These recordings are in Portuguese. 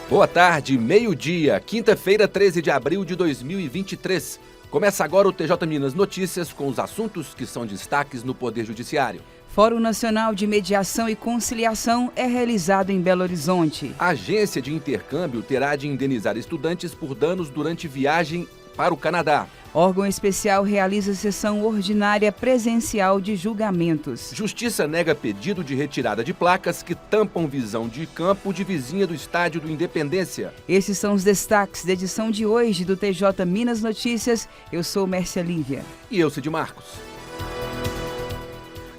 Boa tarde, meio-dia, quinta-feira, 13 de abril de 2023. Começa agora o TJ Minas Notícias com os assuntos que são destaques no Poder Judiciário. Fórum Nacional de Mediação e Conciliação é realizado em Belo Horizonte. A agência de intercâmbio terá de indenizar estudantes por danos durante viagem para o Canadá. Órgão especial realiza sessão ordinária presencial de julgamentos. Justiça nega pedido de retirada de placas que tampam visão de campo de vizinha do estádio do Independência. Esses são os destaques da edição de hoje do TJ Minas Notícias. Eu sou Mércia Lívia. E eu, Cid Marcos.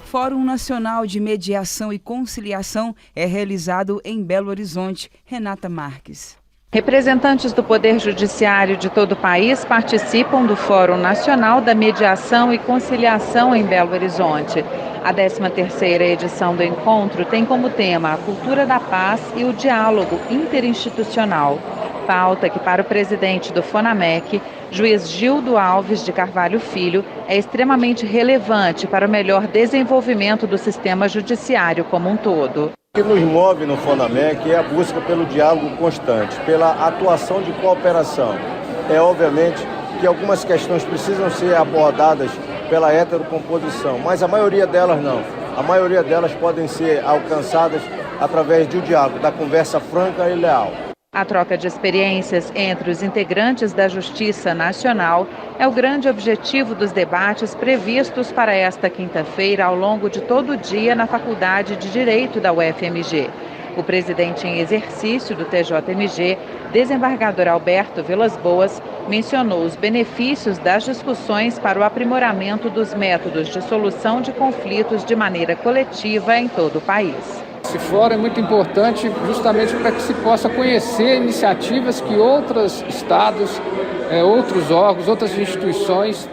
Fórum Nacional de Mediação e Conciliação é realizado em Belo Horizonte. Renata Marques. Representantes do Poder Judiciário de todo o país participam do Fórum Nacional da Mediação e Conciliação em Belo Horizonte. A 13ª edição do encontro tem como tema a cultura da paz e o diálogo interinstitucional. Pauta que, para o presidente do FONAMEC, juiz Gildo Alves de Carvalho Filho, é extremamente relevante para o melhor desenvolvimento do sistema judiciário como um todo. O que nos move no FONAMEC é a busca pelo diálogo constante, pela atuação de cooperação. É obviamente que algumas questões precisam ser abordadas pela heterocomposição, mas a maioria delas não. A maioria delas podem ser alcançadas através do diálogo, da conversa franca e leal. A troca de experiências entre os integrantes da Justiça Nacional é o grande objetivo dos debates previstos para esta quinta-feira ao longo de todo o dia na Faculdade de Direito da UFMG. O presidente em exercício do TJMG, desembargador Alberto Vilas Boas, mencionou os benefícios das discussões para o aprimoramento dos métodos de solução de conflitos de maneira coletiva em todo o país. Esse fórum é muito importante justamente para que se possa conhecer iniciativas que outros estados, outros órgãos, outras instituições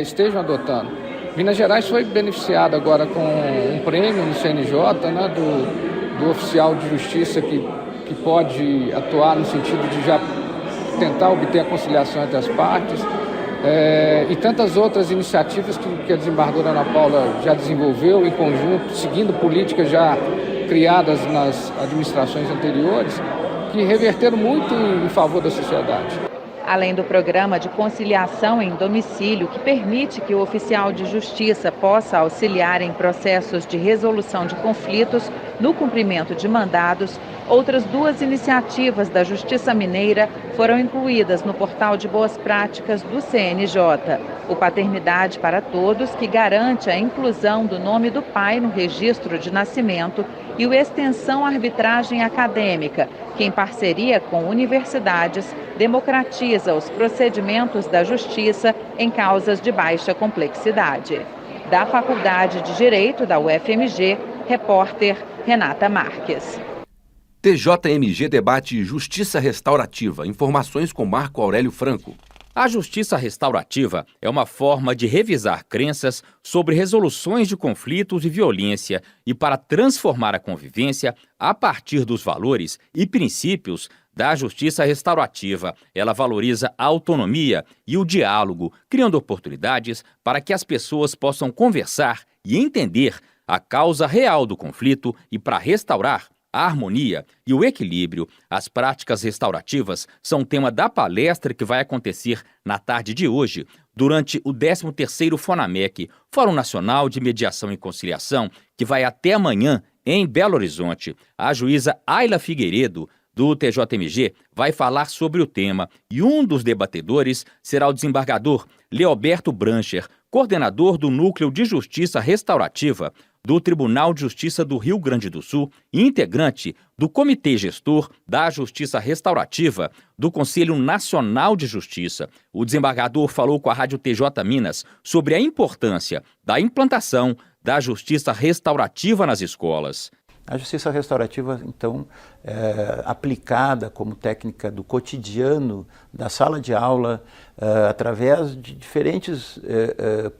estejam adotando. Minas Gerais foi beneficiada agora com um prêmio no CNJ, né, do oficial de justiça que pode atuar no sentido de já tentar obter a conciliação entre as partes. E tantas outras iniciativas que a desembargadora Ana Paula já desenvolveu em conjunto, seguindo políticas já criadas nas administrações anteriores, que reverteram muito em favor da sociedade. Além do programa de conciliação em domicílio, que permite que o oficial de justiça possa auxiliar em processos de resolução de conflitos no cumprimento de mandados, outras duas iniciativas da Justiça Mineira foram incluídas no portal de boas práticas do CNJ. O Paternidade para Todos, que garante a inclusão do nome do pai no registro de nascimento, e o Extensão Arbitragem Acadêmica, que, em parceria com universidades, democratiza os procedimentos da justiça em causas de baixa complexidade. Da Faculdade de Direito da UFMG, repórter Renata Marques. TJMG debate Justiça Restaurativa. Informações com Marco Aurélio Franco. A justiça restaurativa é uma forma de revisar crenças sobre resoluções de conflitos e violência e para transformar a convivência a partir dos valores e princípios da justiça restaurativa. Ela valoriza a autonomia e o diálogo, criando oportunidades para que as pessoas possam conversar e entender a causa real do conflito e para restaurar a harmonia e o equilíbrio. As práticas restaurativas são tema da palestra que vai acontecer na tarde de hoje, durante o 13º FONAMEC, Fórum Nacional de Mediação e Conciliação, que vai até amanhã em Belo Horizonte. A juíza Ayla Figueiredo, do TJMG, vai falar sobre o tema e um dos debatedores será o desembargador Leoberto Brancher, coordenador do Núcleo de Justiça Restaurativa do Tribunal de Justiça do Rio Grande do Sul e integrante do Comitê Gestor da Justiça Restaurativa do Conselho Nacional de Justiça. O desembargador falou com a Rádio TJ Minas sobre a importância da implantação da justiça restaurativa nas escolas. A justiça restaurativa, então, aplicada como técnica do cotidiano, da sala de aula, através de diferentes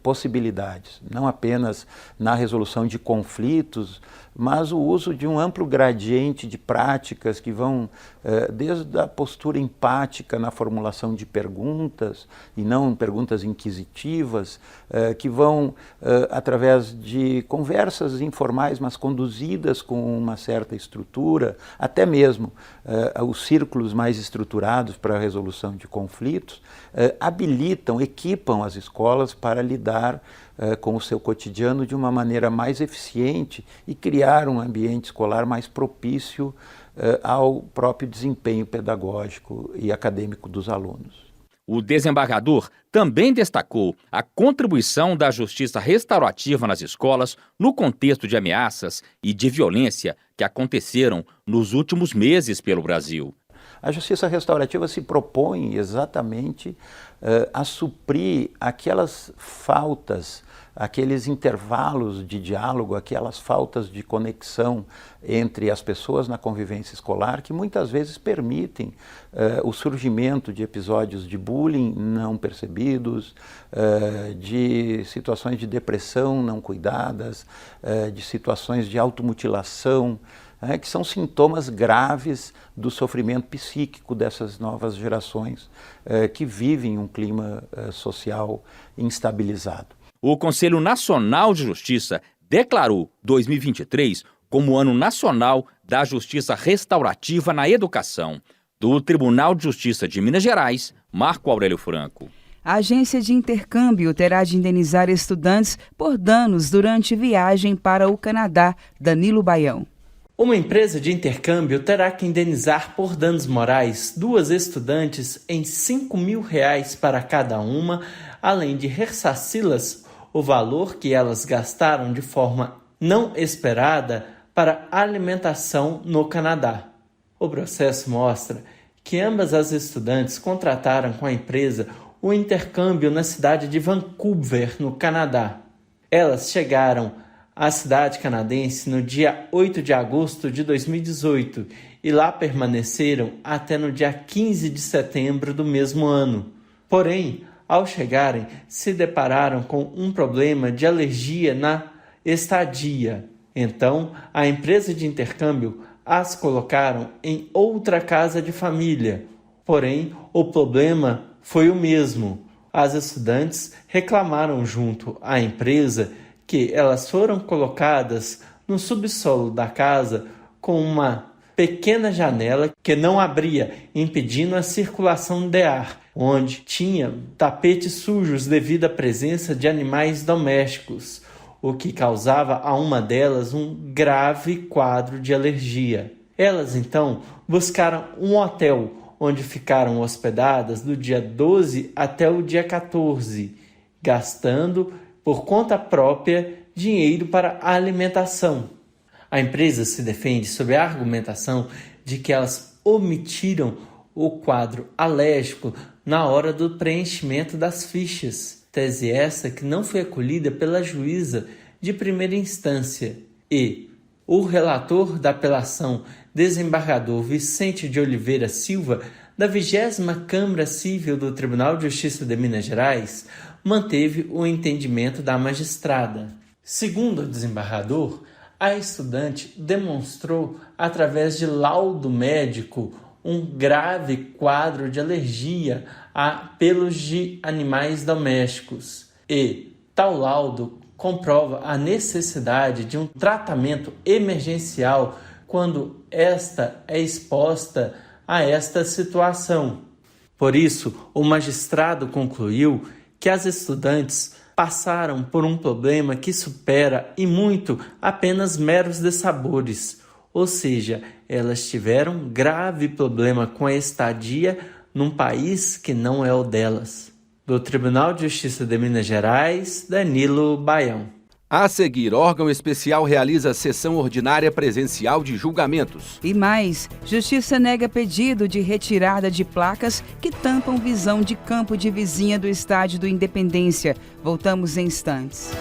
possibilidades, não apenas na resolução de conflitos, mas o uso de um amplo gradiente de práticas que vão desde a postura empática na formulação de perguntas, e não perguntas inquisitivas, que vão através de conversas informais, mas conduzidas com uma certa estrutura, até até mesmo os círculos mais estruturados para a resolução de conflitos, habilitam, equipam as escolas para lidar com o seu cotidiano de uma maneira mais eficiente e criar um ambiente escolar mais propício ao próprio desempenho pedagógico e acadêmico dos alunos. O desembargador também destacou a contribuição da justiça restaurativa nas escolas no contexto de ameaças e de violência que aconteceram nos últimos meses pelo Brasil. A justiça restaurativa se propõe exatamente a suprir aquelas faltas, aqueles intervalos de diálogo, aquelas faltas de conexão entre as pessoas na convivência escolar que muitas vezes permitem o surgimento de episódios de bullying não percebidos, de situações de depressão não cuidadas, de situações de automutilação, que são sintomas graves do sofrimento psíquico dessas novas gerações que vivem um clima social instabilizado. O Conselho Nacional de Justiça declarou 2023 como o Ano Nacional da Justiça Restaurativa na Educação. Do Tribunal de Justiça de Minas Gerais, Marco Aurélio Franco. A agência de intercâmbio terá de indenizar estudantes por danos durante viagem para o Canadá. Danilo Baião. Uma empresa de intercâmbio terá que indenizar por danos morais 2 estudantes em R$5.000 para cada uma, além de ressarci-las o valor que elas gastaram de forma não esperada para alimentação no Canadá. O processo mostra que ambas as estudantes contrataram com a empresa o intercâmbio na cidade de Vancouver, no Canadá. Elas chegaram à cidade canadense no dia 8 de agosto de 2018 e lá permaneceram até no dia 15 de setembro do mesmo ano. Porém, ao chegarem, se depararam com um problema de alergia na estadia. Então, a empresa de intercâmbio as colocaram em outra casa de família. Porém, o problema foi o mesmo. As estudantes reclamaram junto à empresa que elas foram colocadas no subsolo da casa com uma pequena janela que não abria, impedindo a circulação de ar, onde tinha tapetes sujos devido à presença de animais domésticos, o que causava a uma delas um grave quadro de alergia. Elas então buscaram um hotel, onde ficaram hospedadas do dia 12 até o dia 14, gastando por conta própria dinheiro para a alimentação. A empresa se defende sob a argumentação de que elas omitiram o quadro alérgico na hora do preenchimento das fichas, tese essa que não foi acolhida pela juíza de primeira instância. E o relator da apelação, desembargador Vicente de Oliveira Silva, da 20ª Câmara Civil do Tribunal de Justiça de Minas Gerais, manteve o entendimento da magistrada. Segundo o desembargador, a estudante demonstrou, através de laudo médico, um grave quadro de alergia a pelos de animais domésticos e tal laudo comprova a necessidade de um tratamento emergencial quando esta é exposta a esta situação. Por isso, o magistrado concluiu que as estudantes passaram por um problema que supera e muito apenas meros dissabores, ou seja, elas tiveram grave problema com a estadia num país que não é o delas. Do Tribunal de Justiça de Minas Gerais, Danilo Baião. A seguir, órgão especial realiza sessão ordinária presencial de julgamentos. E mais, Justiça nega pedido de retirada de placas que tampam visão de campo de vizinha do Estádio do Independência. Voltamos em instantes.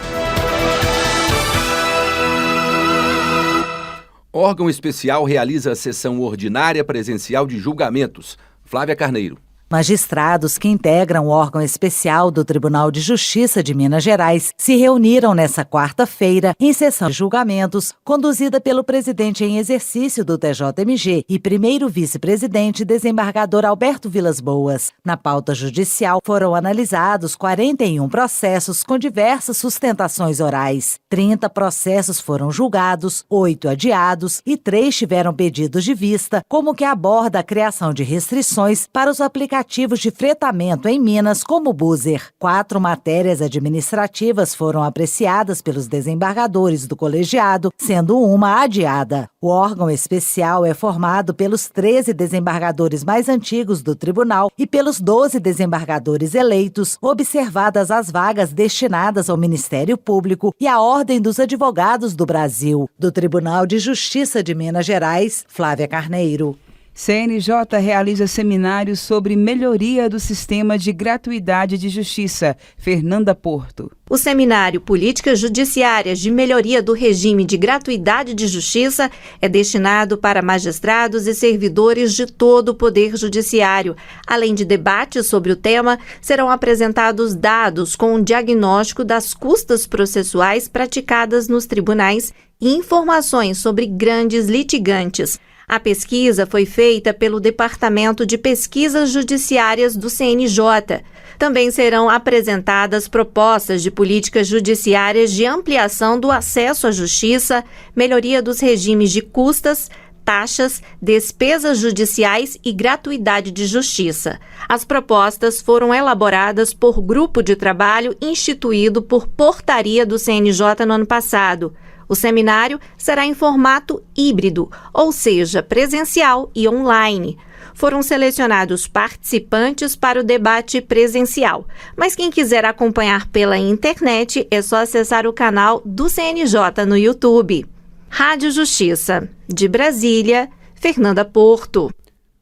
Órgão especial realiza sessão ordinária presencial de julgamentos. Flávia Carneiro. Magistrados que integram o órgão especial do Tribunal de Justiça de Minas Gerais se reuniram nesta quarta-feira em sessão de julgamentos conduzida pelo presidente em exercício do TJMG e primeiro vice-presidente, desembargador Alberto Vilas Boas. Na pauta judicial foram analisados 41 processos com diversas sustentações orais. 30 processos foram julgados, 8 adiados e 3 tiveram pedidos de vista, como que aborda a criação de restrições para os aplicativos de fretamento em Minas, como o Buzzer. 4 matérias administrativas foram apreciadas pelos desembargadores do colegiado, sendo uma adiada. O órgão especial é formado pelos 13 desembargadores mais antigos do tribunal e pelos 12 desembargadores eleitos, observadas as vagas destinadas ao Ministério Público e à Ordem dos Advogados do Brasil. Do Tribunal de Justiça de Minas Gerais, Flávia Carneiro. CNJ realiza seminários sobre melhoria do sistema de gratuidade de justiça. Fernanda Porto. O seminário Políticas Judiciárias de Melhoria do Regime de Gratuidade de Justiça é destinado para magistrados e servidores de todo o Poder Judiciário. Além de debates sobre o tema, serão apresentados dados com um diagnóstico das custas processuais praticadas nos tribunais e informações sobre grandes litigantes. A pesquisa foi feita pelo Departamento de Pesquisas Judiciárias do CNJ. Também serão apresentadas propostas de políticas judiciárias de ampliação do acesso à justiça, melhoria dos regimes de custas, taxas, despesas judiciais e gratuidade de justiça. As propostas foram elaboradas por grupo de trabalho instituído por portaria do CNJ no ano passado. O seminário será em formato híbrido, ou seja, presencial e online. Foram selecionados participantes para o debate presencial, mas quem quiser acompanhar pela internet é só acessar o canal do CNJ no YouTube. Rádio Justiça. De Brasília, Fernanda Porto.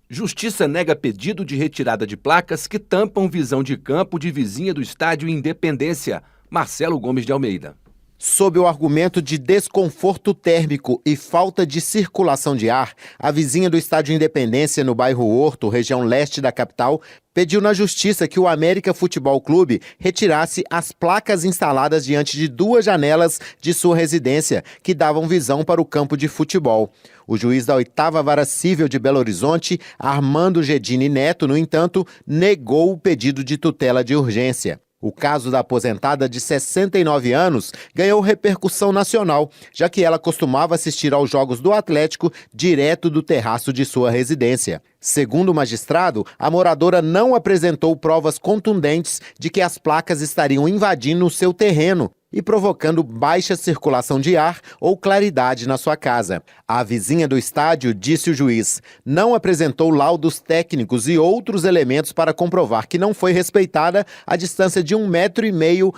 Justiça nega pedido de retirada de placas que tampam visão de campo de vizinha do estádio Independência. Marcelo Gomes de Almeida. Sob o argumento de desconforto térmico e falta de circulação de ar, a vizinha do estádio Independência, no bairro Horto, região leste da capital, pediu na justiça que o América Futebol Clube retirasse as placas instaladas diante de 2 janelas de sua residência, que davam visão para o campo de futebol. O juiz da 8ª Vara Cível de Belo Horizonte, Armando Gedini Neto, no entanto, negou o pedido de tutela de urgência. O caso da aposentada de 69 anos ganhou repercussão nacional, já que ela costumava assistir aos jogos do Atlético direto do terraço de sua residência. Segundo o magistrado, a moradora não apresentou provas contundentes de que as placas estariam invadindo o seu terreno e provocando baixa circulação de ar ou claridade na sua casa. A vizinha do estádio, disse o juiz, não apresentou laudos técnicos e outros elementos para comprovar que não foi respeitada a distância de 1,5 metro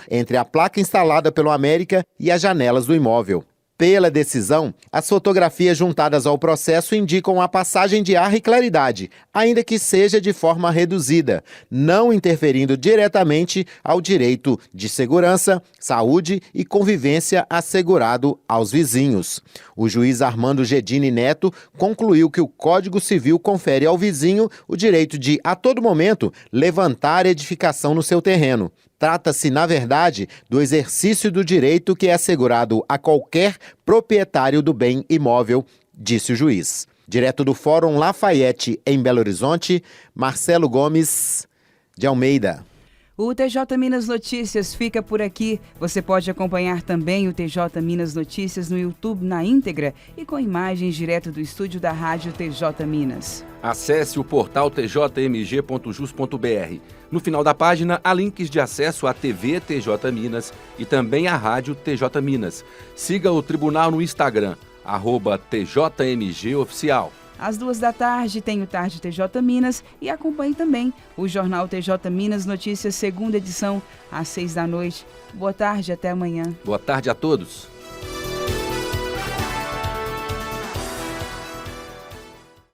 entre a placa instalada pelo América e as janelas do imóvel. Pela decisão, as fotografias juntadas ao processo indicam a passagem de ar e claridade, ainda que seja de forma reduzida, não interferindo diretamente ao direito de segurança, saúde e convivência assegurado aos vizinhos. O juiz Armando Gedini Neto concluiu que o Código Civil confere ao vizinho o direito de, a todo momento, levantar edificação no seu terreno. Trata-se, na verdade, do exercício do direito que é assegurado a qualquer proprietário do bem imóvel, disse o juiz. Direto do Fórum Lafayette, em Belo Horizonte, Marcelo Gomes de Almeida. O TJ Minas Notícias fica por aqui. Você pode acompanhar também o TJ Minas Notícias no YouTube na íntegra e com imagens direto do estúdio da Rádio TJ Minas. Acesse o portal tjmg.jus.br. No final da página, há links de acesso à TV TJ Minas e também à Rádio TJ Minas. Siga o tribunal no Instagram, @TJMGOficial. Às 14h tem o Tarde TJ Minas e acompanhe também o Jornal TJ Minas Notícias, segunda edição, às 18h. Boa tarde, até amanhã. Boa tarde a todos.